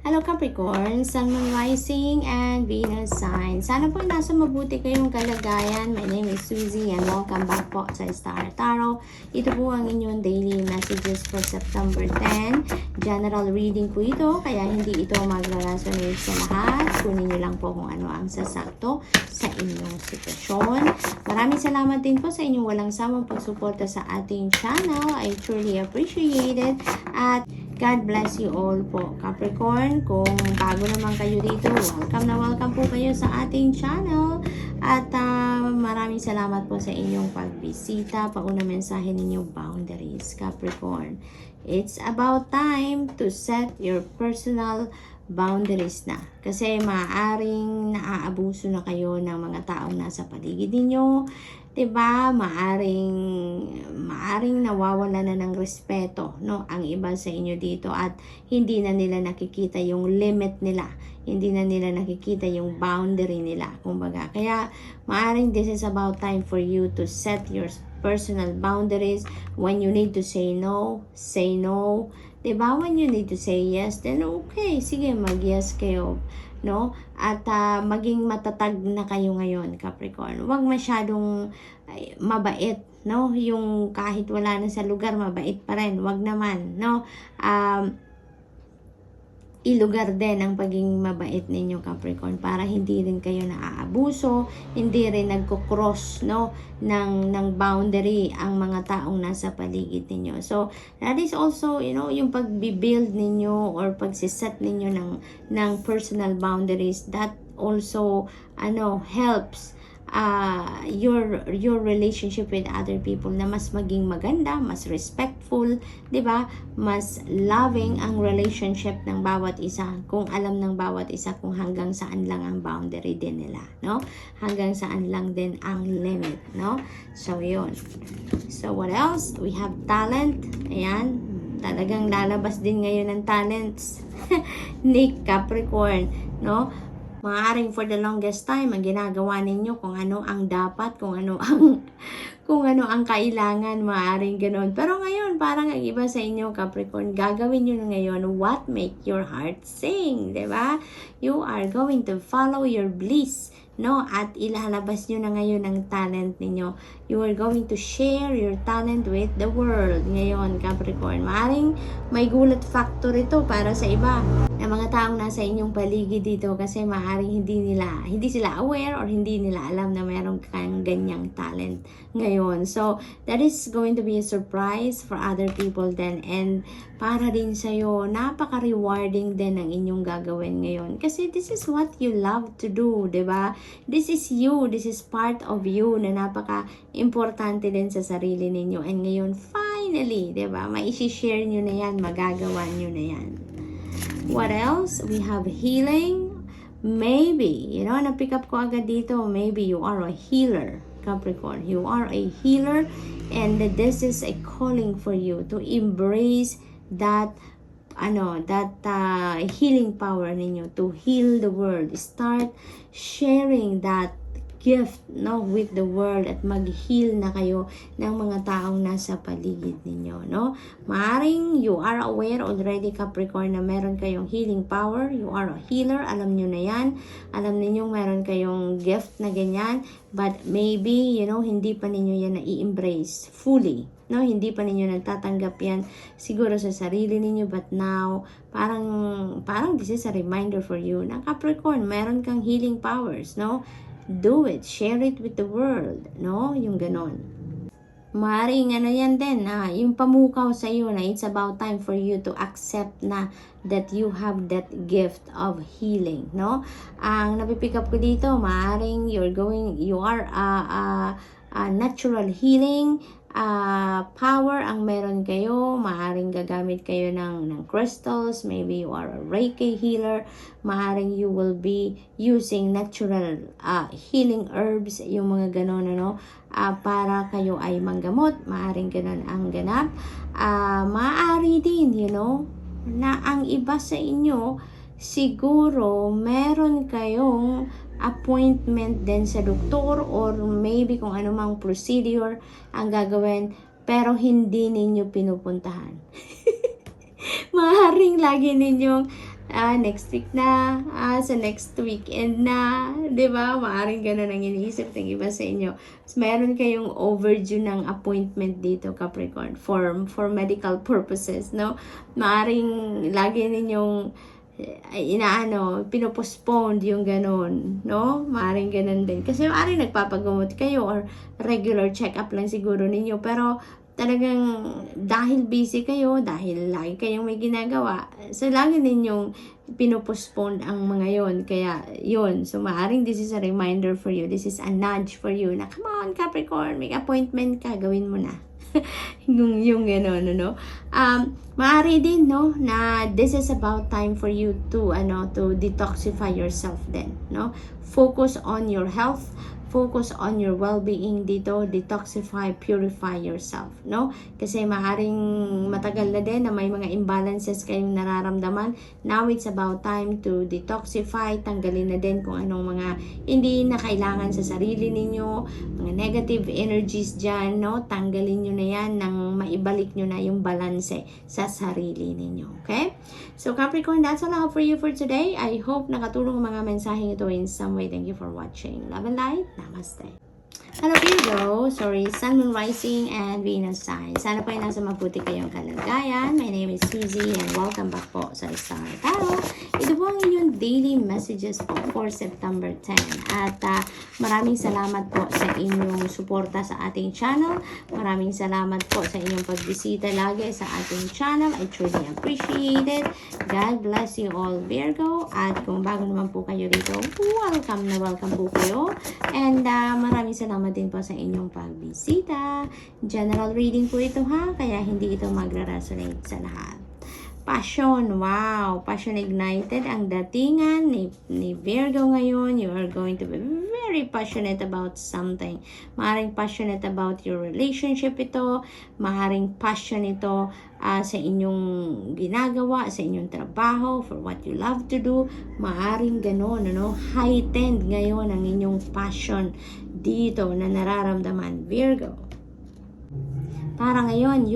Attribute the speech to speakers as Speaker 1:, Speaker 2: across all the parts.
Speaker 1: Hello Capricorn, Sun, Moon, Rising, and Venus sign. Sana po nasa mabuti kayong kalagayan. My name is Suzy and welcome back po sa Star Tarot. Ito po ang inyong daily messages for September 10. General reading po ito, kaya hindi ito magre-resonate sa lahat. Kunin nyo lang po kung ano ang sasakto sa inyong sitwasyon. Maraming salamat din po sa inyong walang samang pagsuporta sa ating channel. I truly appreciate it. At God bless you all po, Capricorn. Kung bago naman kayo dito, welcome po kayo sa ating channel. At maraming salamat po sa inyong pagbisita. Pauna mensahe ninyo, boundaries, Capricorn. It's about time to set your personal boundaries na. Kasi maaaring naaabuso na kayo ng mga taong nasa paligid ninyo. Diba? Maaring nawawala na ng respeto, no? Ang iba sa inyo dito at hindi na nila nakikita yung limit nila. Hindi na nila nakikita yung boundary nila. Kumbaga, kaya maaring this is about time for you to set your personal boundaries. When you need to say no, say no. Diba? When you need to say yes, then okay, sige, mag-yes kayo. No? At maging matatag na kayo ngayon, Capricorn. Huwag masyadong mabait, no? Yung kahit wala na sa lugar, mabait pa rin. Huwag naman, no? Ilugar din ang pagiging mabait ninyo, Capricorn, para hindi rin kayo naaabuso, hindi rin nagko-cross, no, ng boundary ang mga taong nasa paligid ninyo. So that is also, yung pagbi-build ninyo or pagsiset ninyo ng personal boundaries, that also helps your relationship with other people na mas maging maganda, mas respectful, 'di ba? Mas loving ang relationship ng bawat isa kung alam ng bawat isa kung hanggang saan lang ang boundary din nila, no? Hanggang saan lang din ang limit, no? So, yun. So, what else? We have talent. Ayan. Talagang lalabas din ngayon ng talents ni Capricorn, no? Maaaring for the longest time ang ginagawa ninyo kung ano ang dapat, kung ano ang kailangan, maaaring ganoon. Pero ngayon, parang ang iba sa inyo, Capricorn, gagawin nyo ngayon what make your heart sing, 'di ba? You are going to follow your bliss, no? At ilalabas nyo na ngayon ang talent ninyo. You are going to share your talent with the world ngayon, Capricorn. Maaaring may gulat factor ito para sa iba na mga taong nasa inyong paligid dito kasi maaaring hindi sila aware or hindi nila alam na meron kang ganyang talent ngayon. So, that is going to be a surprise for other people then, and para din sa'yo, napaka-rewarding din ang inyong gagawin ngayon. Kasi this is what you love to do, 'di ba? This is you, this is part of you na napaka-importante din sa sarili ninyo. And ngayon, finally, 'di ba? Mai-share nyo na yan, magagawa nyo na yan. What else? We have healing. Maybe, na-pick up ko agad dito, maybe you are a healer, Capricorn. You are a healer and this is a calling for you to embrace that healing power ninyo to heal the world. Start sharing that gift, no, with the world at mag-heal na kayo ng mga taong nasa paligid ninyo, no? Maaring you are aware already, Capricorn, na meron kayong healing power. You are a healer, alam nyo na yan. Alam ninyong meron kayong gift na ganyan, but maybe, hindi pa ninyo yan na-i-embrace fully, no? Hindi pa ninyo nagtatanggap yan siguro sa sarili ninyo, but now parang this is a reminder for you na, Capricorn, meron kang healing powers, no? Do it, share it with the world, no? Yung ganon. Maaaring yan din, yung pamukaw sa iyo na it's about time for you to accept na that you have that gift of healing, no? Ang napipick up ko dito, maaaring you are a natural healing power ang meron kayo. Maaaring gagamit kayo ng crystals, maybe you are a Reiki healer, maaaring you will be using natural healing herbs, yung mga ganon, para kayo ay manggamot. Maaaring ganon ang ganap. Maaari din, na ang iba sa inyo siguro meron kayong appointment din sa doktor or maybe kung anumang procedure ang gagawin pero hindi ninyo pinupuntahan. Maaaring lagi ninyong next week na, sa next weekend na, di ba? Maaring ganun ang iniisip ng iba sa inyo. So, meron kayong overdue ng appointment dito, Capricorn, for medical purposes, no? Maaring lagi ninyong pinopostpone yung ganun, no? Maaring ganun din. Kasi maaring nagpapagamot kayo or regular check-up lang siguro ninyo. Pero talagang dahil busy kayo, dahil lagi kayong may ginagawa, so lagi ninyong pinopostpone ang mga yon. Kaya yun, so maaring this is a reminder for you, this is a nudge for you na come on Capricorn, make appointment ka, gawin mo na. yung gano'n, no? Maaari din, no, na this is about time for you to detoxify yourself din, no? Focus on your health, focus on your well-being dito, detoxify, purify yourself, no? Kasi maaaring matagal na din na may mga imbalances kayong nararamdaman. Now it's about time to detoxify, tanggalin na din kung anong mga hindi na kailangan sa sarili ninyo, mga negative energies dyan, no? Tanggalin nyo na yan nang maibalik nyo na yung balanse sa sarili ninyo, okay? So Capricorn, that's all I have for you for today. I hope nakatulong ang mga mensaheng ito in some way. Thank you for watching. Love and light. Namaste. Hello Virgo, sorry, Sun, Moon, Rising, and Venus sign. Sana po ay nasa mabuti kayong kalagayan. My name is Suzy and welcome back po sa Star Tarot. Ito po ang inyong daily messages po for September 10. At maraming salamat po sa inyong suporta sa ating channel. Maraming salamat po sa inyong pagbisita lagi sa ating channel. I truly appreciate it. God bless you all Virgo. At kung bago naman po kayo dito, welcome na welcome po kayo. And maraming salamat din po sa inyong pagbisita. General reading po ito ha, kaya hindi ito magra-resonate sa lahat. Passion, wow! Passion ignited ang datingan ni Virgo ngayon. You are going to be very passionate about something. Maaaring passionate about your relationship ito. Maaaring passion ito sa inyong ginagawa, sa inyong trabaho, for what you love to do. Maaaring ganon, heightened ngayon ang inyong passion dito na nararamdaman, Virgo. Para ngayon,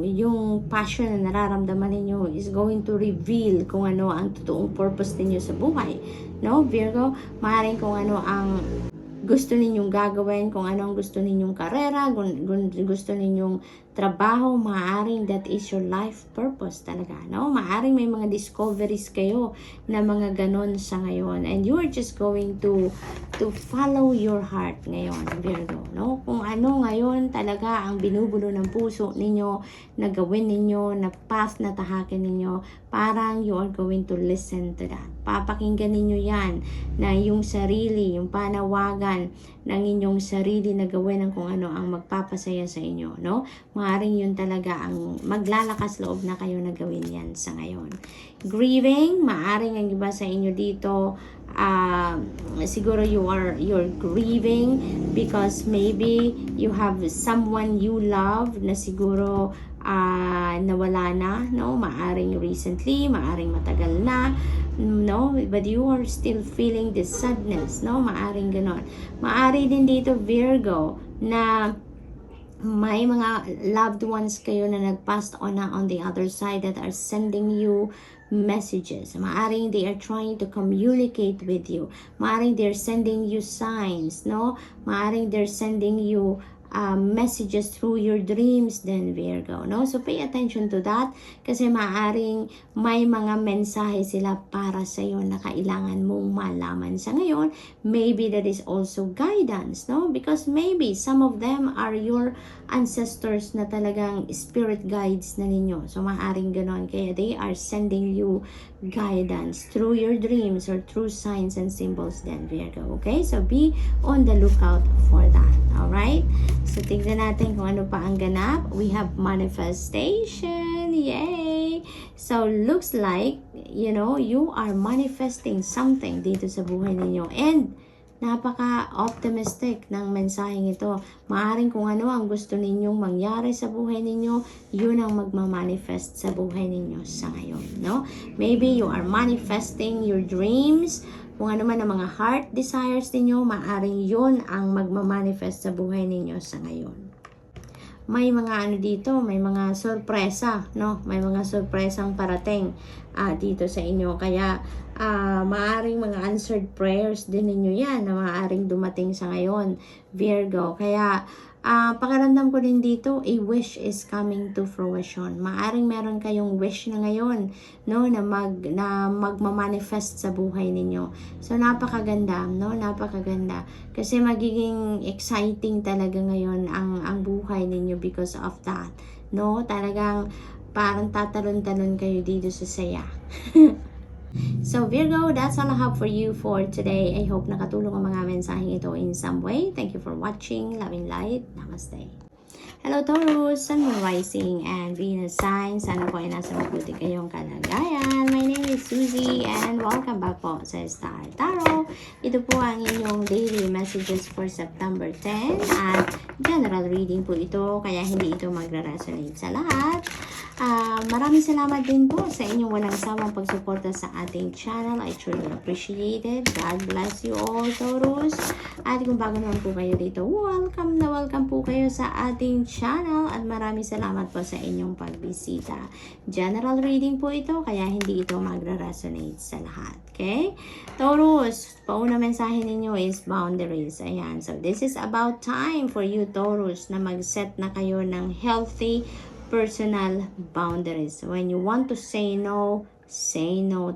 Speaker 1: yung passion na nararamdaman ninyo is going to reveal kung ano ang totoong purpose ninyo sa buhay. No, Virgo, maaaring kung ano ang gusto ninyong gagawin, kung ano ang gusto ninyong karera, kung gusto ninyong trabaho, maaaring that is your life purpose talaga, no? Maaaring may mga discoveries kayo na mga ganon sa ngayon, and you are just going to follow your heart ngayon, Virgo, no? Kung ano ngayon talaga ang binubulo ng puso ninyo, na gawin ninyo, na path na tahakin ninyo, parang you are going to listen to that. Papakinggan ninyo yan, na yung sarili, yung panawagan ng inyong sarili na gawin ng kung ano ang magpapasaya sa inyo, no? Maaring yun talaga ang maglalakas loob na kayo na gawin yan sa ngayon. Grieving, maaring ang iba sa inyo dito, siguro you're grieving because maybe you have someone you love na siguro nawala na, no? Maaring recently, maaring matagal na, no? But you are still feeling the sadness, no? Maaring ganon. Maari din dito, Virgo, na may mga loved ones kayo na nag-passed on na on the other side that are sending you messages. Maaring they are trying to communicate with you. Maaring they're sending you signs, no? Maaring they're sending you messages through your dreams then, Virgo, no? So pay attention to that kasi maaring may mga mensahe sila para sa iyo na kailangan mong malaman sa ngayon. Maybe that is also guidance, no? Because maybe some of them are your ancestors na talagang spirit guides na ninyo. So maaring ganon, kaya they are sending you guidance through your dreams or through signs and symbols then, Virgo. Okay? So be on the lookout for that. Alright? So tignan natin kung ano pa ang ganap. We have manifestation. Yay! So looks like, you are manifesting something dito sa buhay ninyo. And napaka-optimistic ng mensaheng ito. Maaring kung ano ang gusto ninyong mangyari sa buhay ninyo, yun ang magmamanifest sa buhay ninyo sa ngayon, no? Maybe you are manifesting your dreams, kung ano man ang mga heart desires ninyo, maaring yun ang magmamanifest sa buhay ninyo sa ngayon. may mga ano dito, may mga sorpresa, no? May mga sorpresang parating dito sa inyo. Kaya maaring mga answered prayers din ninyo yan na maaring dumating sa ngayon, Virgo. Kaya pakiramdam ko din dito, a wish is coming to fruition. Maaring meron kayong wish na ngayon, no, na magma-manifest sa buhay ninyo. So napakaganda, no? Napakaganda. Kasi magiging exciting talaga ngayon ang buhay ninyo because of that. No? Talagang parang tatalon-talon kayo dito sa saya. So Virgo, that's all I have for you for today. I hope nakatulong ang mga mensaheng ito in some way. Thank you for watching. Love and light. Namaste. Hello Taurus, Sun, Moon, Rising, and Venus signs. Sana po ay nasa mabuti kayong kalagayan. My name is Suzy and welcome back po sa Star Tarot. Ito po ang inyong daily messages for September 10 at general reading po ito kaya hindi ito magra-resonate sa lahat. Maraming salamat din po sa inyong walang sawang pagsuporta sa ating channel. I truly appreciate it. God bless you all, Taurus. At kung bago naman po kayo dito, welcome na welcome po kayo sa ating channel at maraming salamat po sa inyong pagbisita. General reading po ito, kaya hindi ito magra-resonate sa lahat. Okay? Taurus, pauna mensahe ninyo is boundaries. Ayan. So, this is about time for you, Taurus, na mag-set na kayo ng healthy personal boundaries. When you want to say no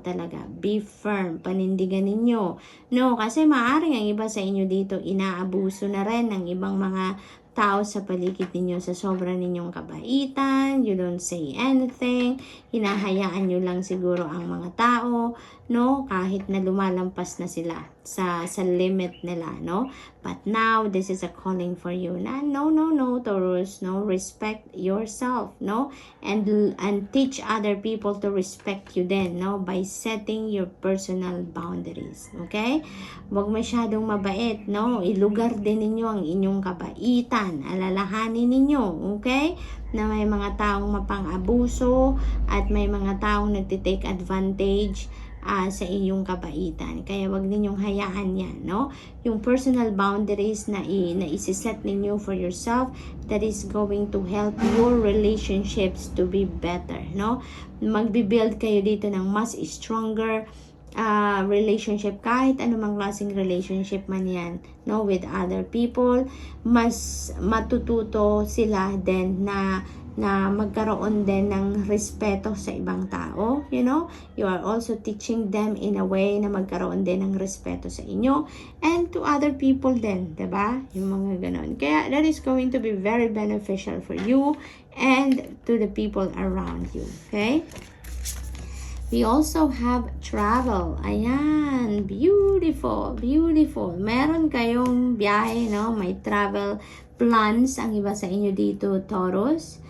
Speaker 1: talaga. Be firm. Panindigan ninyo. No, kasi maaaring ang iba sa inyo dito inaabuso na rin ng ibang mga tao sa paligid ninyo sa sobra ninyong kabaitan. You don't say anything. Hinahayaan nyo lang siguro ang mga tao, no? Kahit na lumalampas na sila sa limit nila, no? But now, this is a calling for you na no, Taurus, no? Respect yourself, no? And teach other people to respect you then, no? By setting your personal boundaries, okay? Huwag masyadong mabait, no? Ilugar din ninyo ang inyong kabaitan. Alalahanin ninyo, okay? Na may mga taong mapang-abuso at may mga taong nagtitake advantage sa iyong kabaitan. Kaya wag ninyong hayaan yan, no? Yung personal boundaries na isiset ninyo for yourself, that is going to help your relationships to be better, no? Magbi-build kayo dito ng mas stronger relationship, kahit anumang klaseng relationship man yan, no, with other people. Mas matututo sila din na magkaroon din ng respeto sa ibang tao, you know. You are also teaching them in a way na magkaroon din ng respeto sa inyo and to other people din, diba? Yung mga ganon. Kaya that is going to be very beneficial for you and to the people around you, okay? We also have travel. Ayan, beautiful, beautiful. Meron kayong biyahe, no? May travel plans ang iba sa inyo dito, Taurus.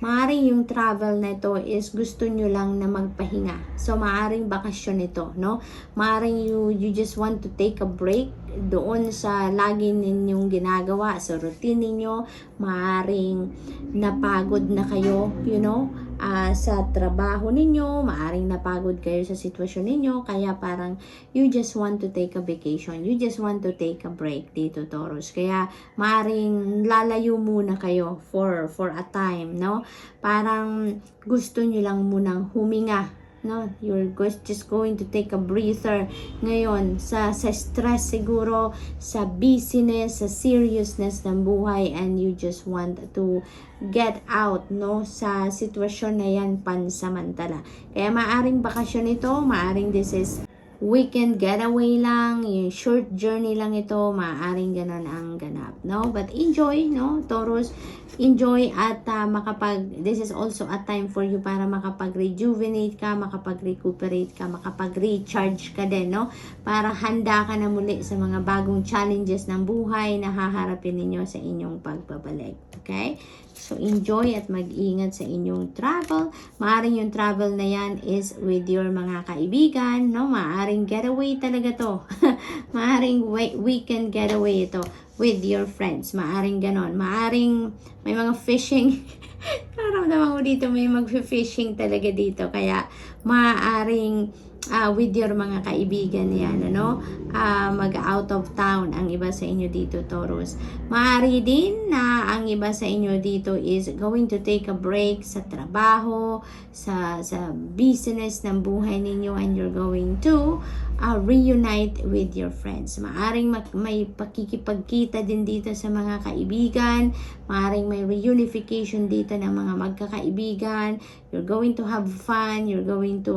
Speaker 1: Maaring yung travel na ito is gusto nyo lang na magpahinga. So, maaring bakasyon ito, no? Maaring you just want to take a break doon sa lagi ninyong ginagawa, sa routine ninyo. Maaring napagod na kayo, you know, sa trabaho ninyo. Maaring napagod kayo sa sitwasyon ninyo. Kaya parang you just want to take a vacation. You just want to take a break dito, Taurus. Kaya maaring lalayo muna kayo for a time, no? Parang gusto nyo lang munang huminga, no? You're just going to take a breather ngayon sa stress siguro, sa busyness, sa seriousness ng buhay, and you just want to get out, no, sa sitwasyon na yan pansamantala. Kaya maaring bakasyon ito, maaring this is weekend getaway lang, yung short journey lang ito, maaring ganon ang ganap, no? But enjoy, no, Taurus, enjoy at this is also a time for you para makapag-rejuvenate ka, makapag-recuperate ka, makapag-recharge ka din, no? Para handa ka na muli sa mga bagong challenges ng buhay na haharapin ninyo sa inyong pagbabalik, okay? So, enjoy at mag-ingat sa inyong travel. Maaring yung travel na yan is with your mga kaibigan, no? Maaring getaway talaga to. Maaring weekend getaway ito. with your friends. Maaring ganon. Maaring may mga fishing. Naramdaman ko dito may mag-fishing talaga dito. Kaya maaring with your mga kaibigan yan, ano? Mag-out of town ang iba sa inyo dito, Taurus. Maaari din na ang iba sa inyo dito is going to take a break sa trabaho, sa business ng buhay ninyo, and you're going to reunite with your friends. Maaring may pakikipagkita din dito sa mga kaibigan. Maaring may reunification dito ng mga magkakaibigan. You're going to have fun. You're going to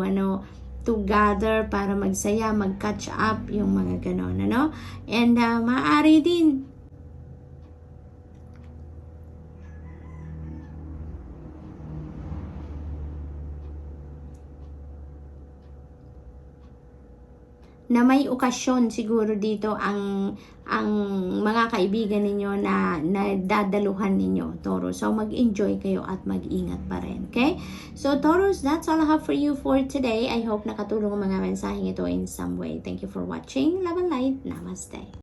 Speaker 1: to gather para magsaya, mag-catch up, yung mga ganon, ano? And maaari din na may okasyon siguro dito ang mga kaibigan ninyo na dadaluhan ninyo, Taurus. So mag-enjoy kayo at mag-ingat pa rin, okay? So Taurus, that's all I have for you for today. I hope nakatulong ang mga mensaheng ito in some way. Thank you for watching. Love and light. Namaste.